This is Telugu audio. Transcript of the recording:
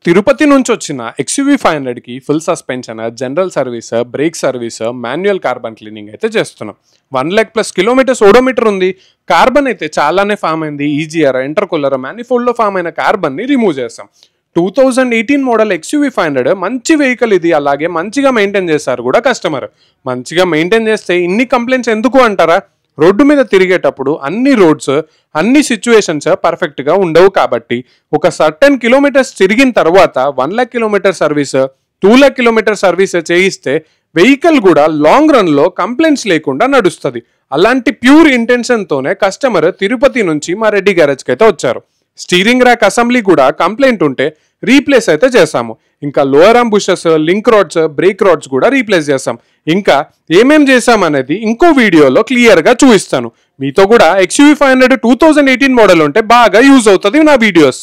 తిరుపతి నుంచి వచ్చిన XUV 500కి full suspension, general service, brake service, manual carbon cleaning అయితే చేస్తున్నాం. 1,00,000+ కిలోమీటర్స్ ఓడోమీటర్ ఉంది. కార్బన్ అయితే చాలానే ఫామ్ అయింది. ఈజీఆర్, ఇంటర్కూలర్, మ్యానిఫోల్డ్లో ఫామ్ అయిన కార్బన్ని రిమూవ్ చేస్తాం. 2018 మోడల్ XUV 500 మంచి వెహికల్ ఇది. అలాగే మంచిగా మెయింటైన్ చేస్తారు కూడా కస్టమర్. మంచిగా మెయింటైన్ చేస్తే ఇన్ని కంప్లైంట్స్ ఎందుకు అంటారా? రోడ్డు మీద తిరిగేటప్పుడు అన్ని రోడ్స్, అన్ని సిచ్యువేషన్స్ పర్ఫెక్ట్గా ఉండవు. కాబట్టి ఒక సర్టెన్ కిలోమీటర్స్ తిరిగిన తర్వాత 1,00,000 కిలోమీటర్ సర్వీస్, 2,00,000 కిలోమీటర్ సర్వీస్ చేయిస్తే వెహికల్ కూడా లాంగ్ రన్లో కంప్లైంట్స్ లేకుండా నడుస్తుంది. అలాంటి ప్యూర్ ఇంటెన్షన్తోనే కస్టమర్ తిరుపతి నుంచి మా రెడ్డి గ్యారేజ్కి అయితే వచ్చారు. స్టీరింగ్ ర్యాక్ అసెంబ్లీ కూడా కంప్లైంట్ ఉంటే రీప్లేస్ అయితే చేసాము. ఇంకా lower arm bushes, link rods, break rods కూడా రీప్లేస్ చేస్తాం. ఇంకా ఏమేం చేసామనేది ఇంకో వీడియోలో క్లియర్గా చూపిస్తాను. మీతో కూడా XUV 500 2018 మోడల్ ఉంటే బాగా యూజ్ అవుతుంది నా వీడియోస్.